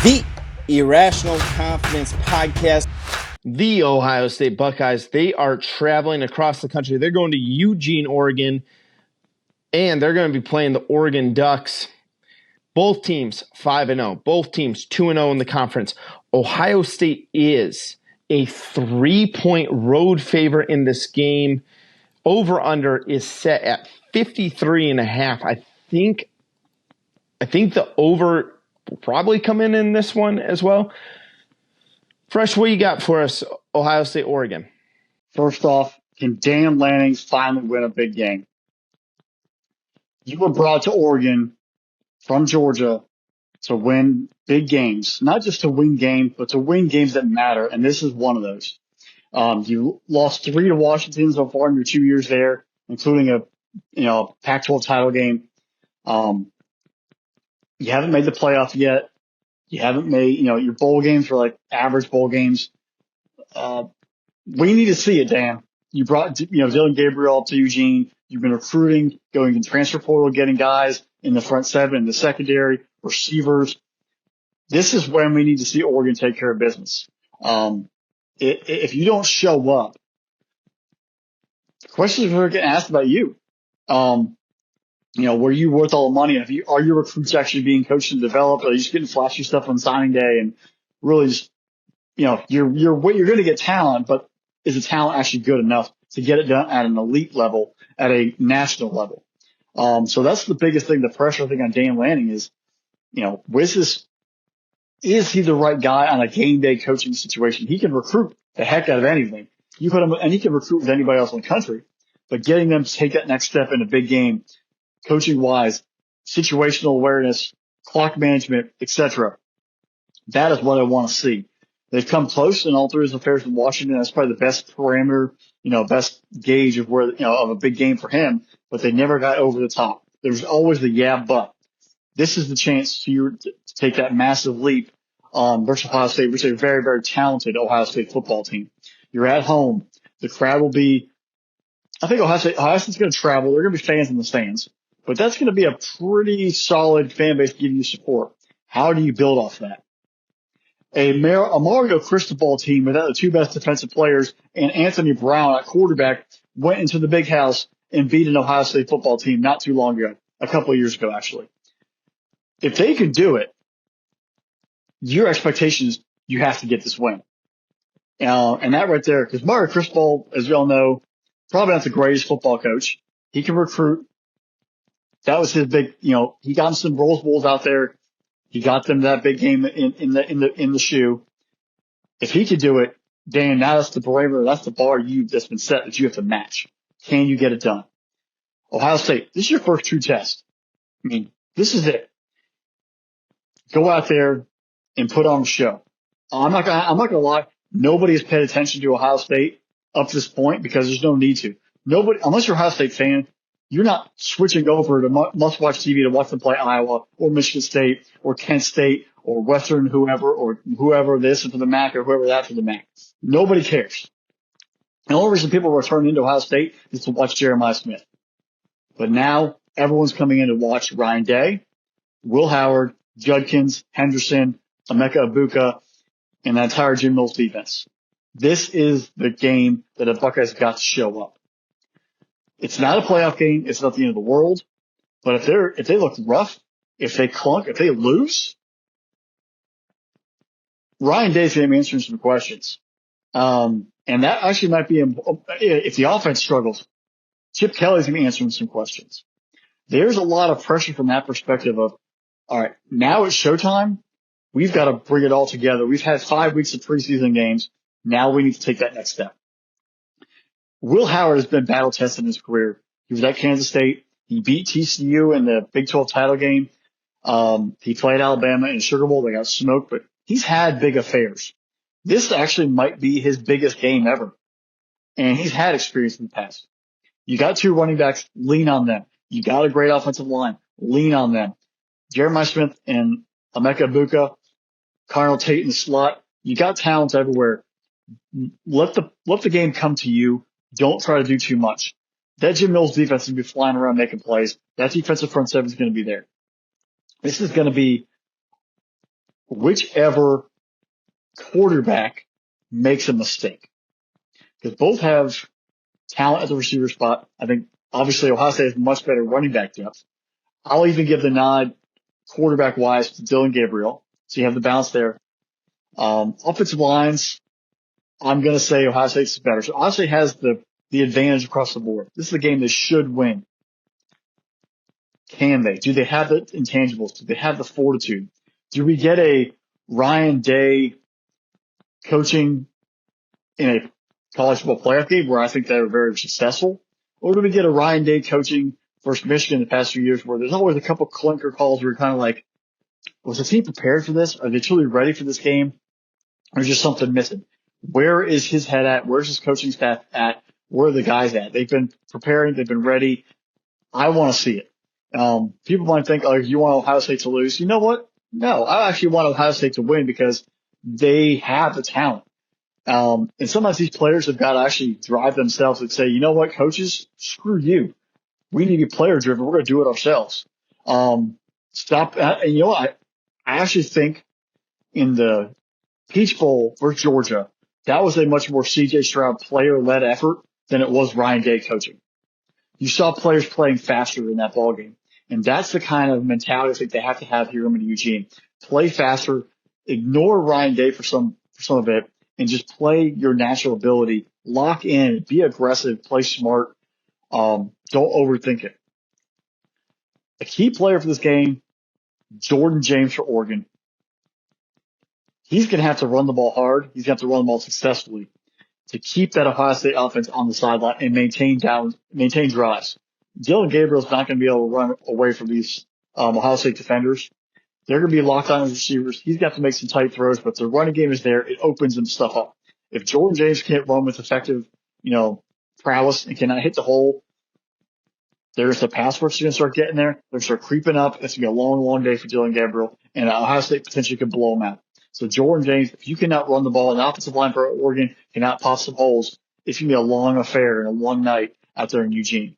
The Irrational Confidence Podcast. The Ohio State Buckeyes, they are traveling across the country. They're going to Eugene, Oregon, and they're going to be playing the Oregon Ducks. Both teams 5-0. Both teams 2-0 in the conference. Ohio State is a 3-point road favorite in this game. Over-under is set at 53.5. I think the over will probably come in this one as well. Fresh, what you got for us, Ohio State, Oregon? First off, can Dan Lanning finally win a big game? You were brought to Oregon from Georgia to win big games, not just to win games, but to win games that matter, and this is one of those. You lost 3 to Washington so far in your 2 years there, including a Pac-12 title game. You haven't made the playoff yet. You haven't made, your bowl games were like average bowl games. We need to see it, Dan. You brought, Dylan Gabriel up to Eugene. You've been recruiting, going in transfer portal, getting guys in the front seven, in the secondary, receivers. This is when we need to see Oregon take care of business. If you don't show up, questions are getting asked about you. Were you worth all the money? Are your recruits actually being coached and developed? Are you just getting flashy stuff on signing day and really just, you're going to get talent, but is the talent actually good enough to get it done at an elite level, at a national level? So that's the biggest thing. The pressure I think on Dan Lanning is, is he the right guy on a game day coaching situation? He can recruit the heck out of anything. You put him, and he can recruit with anybody else in the country, but getting them to take that next step in a big game, coaching wise, situational awareness, clock management, etc. That is what I want to see. They've come close in all 3 of his affairs in Washington. That's probably the best parameter, best gauge of where, of a big game for him, but they never got over the top. There's always the yeah, but. This is the chance for you to take that massive leap versus Ohio State, which is a very, very talented Ohio State football team. You're at home. The crowd will be, I think Ohio State's going to travel. There are going to be fans in the stands, but that's going to be a pretty solid fan base giving you support. How do you build off that? A Mario Cristobal team without the 2 best defensive players and Anthony Brown at quarterback went into the big house and beat an Ohio State football team not too long ago, a couple of years ago, actually. If they can do it, your expectation is you have to get this win. And that right there, because Mario Cristobal, as we all know, probably not the greatest football coach. He can recruit. That was his big, he got some Rose Bowls out there. He got them that big game in the shoe. If he could do it, Dan, now that's the parameter, that's the bar that's been set that you have to match. Can you get it done? Ohio State, this is your first true test. I mean, this is it. Go out there and put on a show. I'm not gonna lie. Nobody has paid attention to Ohio State up to this point because there's no need to. Nobody, unless you're a Ohio State fan, you're not switching over to must-watch TV to watch them play Iowa or Michigan State or Kent State or Western whoever this is for the MAC or whoever that for the MAC. Nobody cares. The only reason people are turning into Ohio State is to watch Jeremiah Smith. But now everyone's coming in to watch Ryan Day, Will Howard, Judkins, Henderson, Emeka Egbuka, and the entire Jim Knowles defense. This is the game that the Buckeyes got to show up. It's not a playoff game. It's not the end of the world. But if they look rough, if they clunk, if they lose, Ryan Day's going to be answering some questions. And that actually might be, if the offense struggles, Chip Kelly's going to be answering some questions. There's a lot of pressure from that perspective of, all right, now it's showtime. We've got to bring it all together. We've had 5 weeks of preseason games. Now we need to take that next step. Will Howard has been battle tested in his career. He was at Kansas State. He beat TCU in the Big 12 title game. He played Alabama in Sugar Bowl. They got smoked, but he's had big affairs. This actually might be his biggest game ever. And he's had experience in the past. You got 2 running backs, lean on them. You got a great offensive line, lean on them. Jeremiah Smith and Emeka Egbuka, Carnell Tate in the slot. You got talent everywhere. Let the game come to you. Don't try to do too much. That Jim Knowles defense is going to be flying around making plays. That defensive front seven is going to be there. This is going to be whichever quarterback makes a mistake. Because both have talent at the receiver spot. I think obviously Ohio State has much better running back depth. I'll even give the nod quarterback wise to Dylan Gabriel. So you have the balance there. Offensive lines, I'm going to say Ohio State's better. So Ohio State has the advantage across the board. This is a game they should win. Can they? Do they have the intangibles? Do they have the fortitude? Do we get a Ryan Day coaching in a college football playoff game where I think they were very successful? Or do we get a Ryan Day coaching versus Michigan in the past few years where there's always a couple clinker calls where you're kind of like, was the team prepared for this? Are they truly ready for this game? Or is just something missing? Where is his head at? Where's his coaching staff at? Where are the guys at? They've been preparing. They've been ready. I want to see it. People might think, oh, you want Ohio State to lose. You know what? No, I actually want Ohio State to win because they have the talent. And sometimes these players have got to actually drive themselves and say, you know what, coaches, screw you. We need to be player driven. We're going to do it ourselves. Stop. And you know what? I actually think in the Peach Bowl versus Georgia, that was a much more CJ Stroud player led effort than it was Ryan Day coaching. You saw players playing faster in that ball game. And that's the kind of mentality I think they have to have here in Eugene. Play faster, ignore Ryan Day for some of it, and just play your natural ability. Lock in, be aggressive, play smart. Don't overthink it. A key player for this game, Jordan James for Oregon. He's going to have to run the ball hard. He's going to have to run the ball successfully to keep that Ohio State offense on the sideline and maintain drives. Dylan Gabriel's not going to be able to run away from these Ohio State defenders. They're going to be locked on as receivers. He's got to make some tight throws, but the running game is there. It opens them stuff up. If Jordan James can't run with effective, prowess and cannot hit the hole, there's the pass rush going to start getting there. They're going to start creeping up. It's going to be a long, long day for Dylan Gabriel, and Ohio State potentially could blow him out. So Jordan James, if you cannot run the ball, and the offensive line for Oregon cannot pop some holes, it's going to be a long affair and a long night out there in Eugene.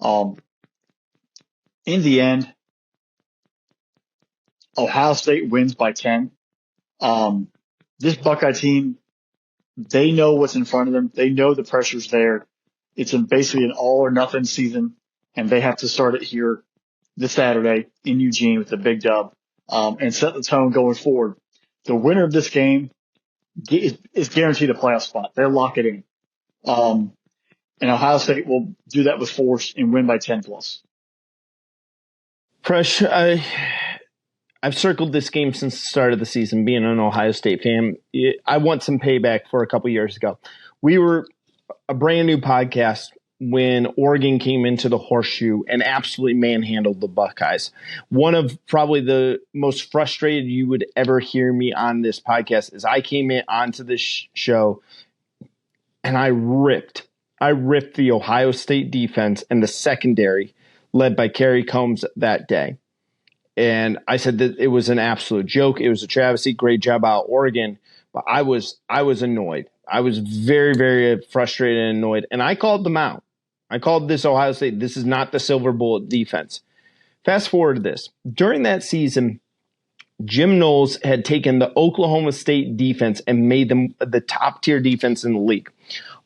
In the end, Ohio State wins by 10. This Buckeye team, they know what's in front of them. They know the pressure's there. It's basically an all or nothing season, and they have to start it here this Saturday in Eugene with a big dub, and set the tone going forward. The winner of this game is guaranteed a playoff spot. They'll lock it in. And Ohio State will do that with force and win by 10 plus. Fresh, I've circled this game since the start of the season, being an Ohio State fan. I want some payback for a couple years ago. We were a brand new podcast when Oregon came into the Horseshoe and absolutely manhandled the Buckeyes. One of probably the most frustrated you would ever hear me on this podcast is I came in onto this show and I ripped the Ohio State defense and the secondary led by Kerry Combs that day. And I said that it was an absolute joke. It was a travesty. Great job out Oregon. But I was annoyed. I was very, very frustrated and annoyed. And I called them out. I called this Ohio State. This is not the silver bullet defense. Fast forward to this. During that season, Jim Knowles had taken the Oklahoma State defense and made them the top tier defense in the league.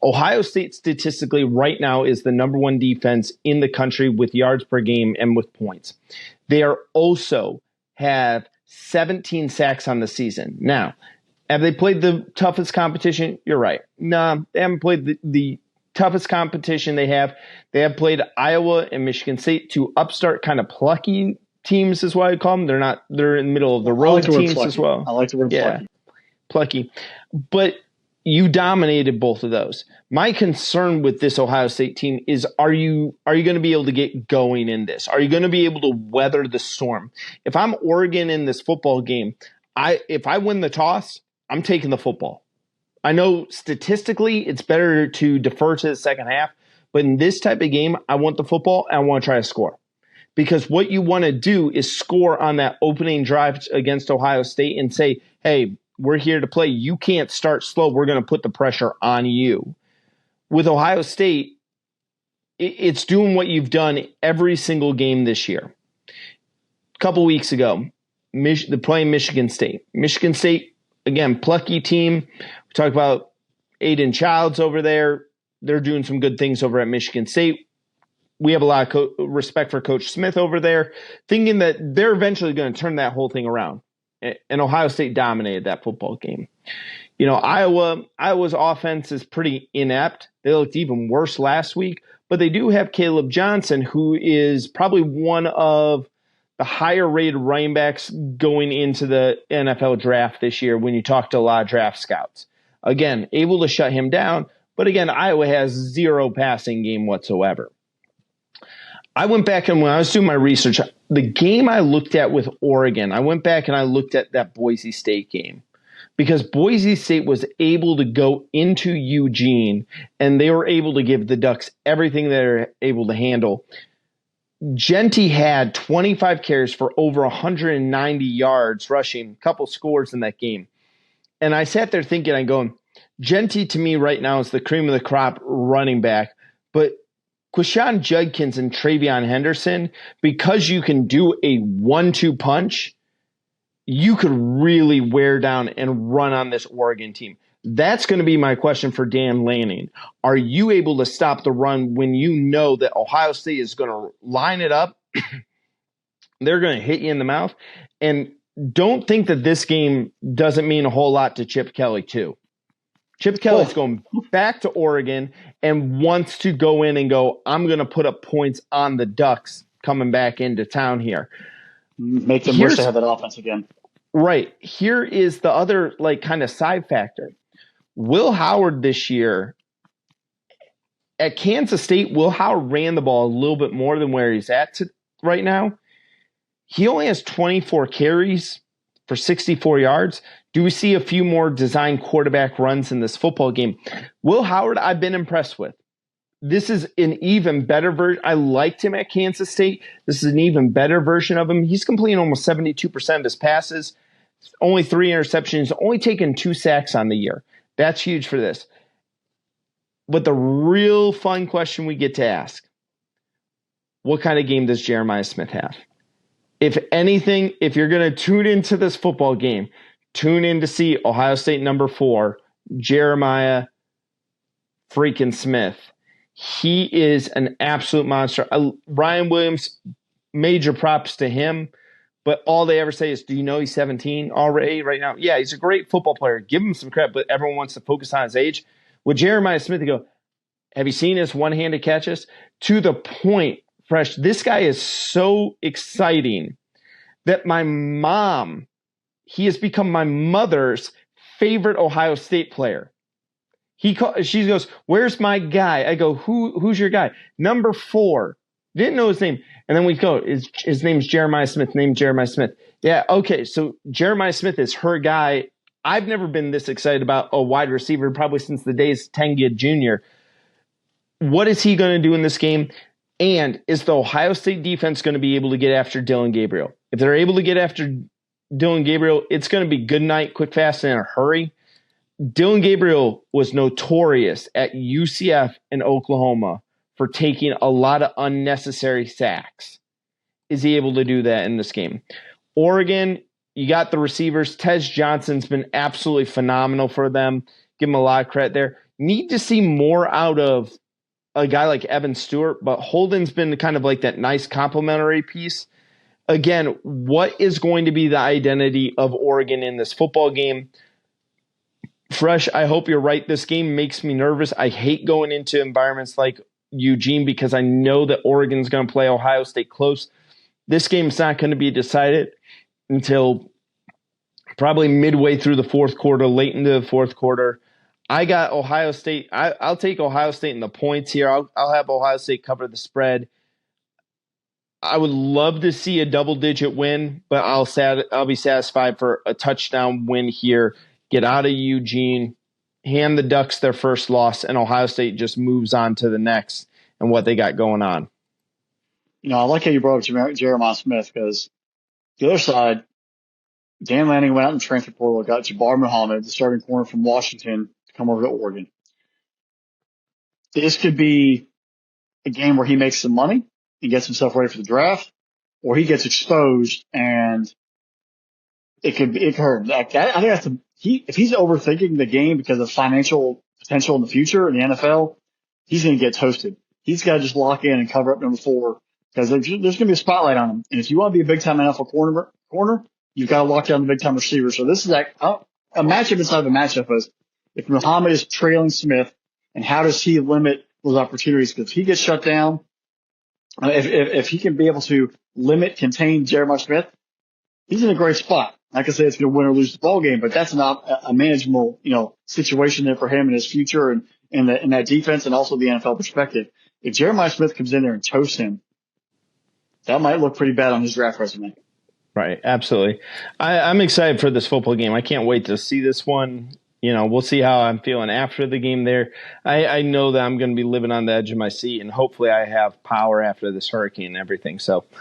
Ohio State statistically right now is the number one defense in the country with yards per game and with points. They are also have 17 sacks on the season. Now, have they played the toughest competition? You're right. No, they haven't played the toughest competition they have. They have played Iowa and Michigan State, two upstart kind of plucky teams is what I call them. They're in the middle of the road teams as well. I like the word plucky. Plucky. But you dominated both of those. My concern with this Ohio State team is are you going to be able to get going in this? Are you going to be able to weather the storm? If I'm Oregon in this football game, if I win the toss, I'm taking the football. I know statistically it's better to defer to the second half, but in this type of game, I want the football and I want to try to score. Because what you want to do is score on that opening drive against Ohio State and say, hey, we're here to play. You can't start slow. We're going to put the pressure on you. With Ohio State, it's doing what you've done every single game this year. A couple weeks ago, They're playing Michigan State. Michigan State, again, plucky team. We talk about Aiden Childs over there. They're doing some good things over at Michigan State. We have a lot of respect for Coach Smith over there, thinking that they're eventually going to turn that whole thing around. And Ohio State dominated that football game. You know, Iowa's offense is pretty inept. They looked even worse last week, but they do have Caleb Johnson, who is probably one of the higher rated running backs going into the NFL draft this year when you talk to a lot of draft scouts. Again, able to shut him down, but again, Iowa has zero passing game whatsoever. I went back and when I was doing my research, the game I looked at with Oregon, I went back and I looked at that Boise State game because Boise State was able to go into Eugene and they were able to give the Ducks everything they're able to handle. Genty had 25 carries for over 190 yards rushing, a couple scores in that game. And I sat there thinking, I'm going, Genty to me right now is the cream of the crop running back, but Quishon Judkins and Travion Henderson, because you can do a 1-2 punch, you could really wear down and run on this Oregon team. That's going to be my question for Dan Lanning. Are you able to stop the run when you know that Ohio State is going to line it up? They're going to hit you in the mouth. And don't think that this game doesn't mean a whole lot to Chip Kelly, too. Chip Kelly's going back to Oregon and wants to go in and go, I'm going to put up points on the Ducks coming back into town here. Make them wish to have that offense again. Right. Here is the other kind of side factor. Will Howard this year at Kansas State, Will Howard ran the ball a little bit more than where he's at right now. He only has 24 carries for 64 yards. Do we see a few more design quarterback runs in this football game? Will Howard, I've been impressed with. This is an even better version. I liked him at Kansas State. This is an even better version of him. He's completing almost 72% of his passes, only 3 interceptions, only taken 2 sacks on the year. That's huge for this. But the real fun question we get to ask, what kind of game does Jeremiah Smith have? If anything, if you're going to tune into this football game, tune in to see Ohio State number 4, Jeremiah freaking Smith. He is an absolute monster. Ryan Williams, major props to him. But all they ever say is, do you know he's 17 already right now? Yeah, he's a great football player. Give him some credit, but everyone wants to focus on his age. With Jeremiah Smith, you go, have you seen his one-handed catches? To the point, Fresh, this guy is so exciting that my mom, he has become my mother's favorite Ohio State player. She goes, where's my guy? I go, who's your guy? Number 4. Didn't know his name. And then we go, his name's Jeremiah Smith. Name Jeremiah Smith. Yeah, okay, so Jeremiah Smith is her guy. I've never been this excited about a wide receiver probably since the days Tengia Jr. What is he going to do in this game? And is the Ohio State defense going to be able to get after Dillon Gabriel? If they're able to get after Dillon Gabriel, it's going to be good night, quick, fast, and in a hurry. Dillon Gabriel was notorious at UCF and Oklahoma for taking a lot of unnecessary sacks. Is he able to do that in this game? Oregon, you got the receivers. Tez Johnson's been absolutely phenomenal for them. Give him a lot of credit there. Need to see more out of a guy like Evan Stewart, but Holden's been kind of like that nice complementary piece. Again, what is going to be the identity of Oregon in this football game? Fresh, I hope you're right. This game makes me nervous. I hate going into environments like Eugene because I know that Oregon's going to play Ohio State close. This game's not going to be decided until probably midway through the fourth quarter, late into the fourth quarter. I got Ohio State. I'll take Ohio State in the points here. I'll have Ohio State cover the spread. I would love to see a double-digit win, but I'll be satisfied for a touchdown win here. Get out of Eugene, hand the Ducks their first loss, and Ohio State just moves on to the next and what they got going on. You know, I like how you brought up Jeremiah Smith because the other side, Dan Lanning went out in the transfer portal, got Jabbar Muhammad, the starting corner from Washington, to come over to Oregon. This could be a game where he makes some money and gets himself ready for the draft, or he gets exposed and it could hurt. Like, I think if he's overthinking the game because of financial potential in the future in the NFL, he's going to get toasted. He's got to just lock in and cover up number 4 because there's going to be a spotlight on him. And if you want to be a big time NFL corner, you've got to lock down the big time receiver. So this is like a matchup inside of a matchup is if Muhammad is trailing Smith, and how does he limit those opportunities? Because if he gets shut down, if he can be able to contain Jeremiah Smith, he's in a great spot. Like I say, it's going to win or lose the ball game, but that's not a manageable, situation there for him and his future and in that defense and also the NFL perspective. If Jeremiah Smith comes in there and toasts him, that might look pretty bad on his draft resume. Right. Absolutely. I'm excited for this football game. I can't wait to see this one. We'll see how I'm feeling after the game there. I know that I'm going to be living on the edge of my seat, and hopefully I have power after this hurricane and everything. So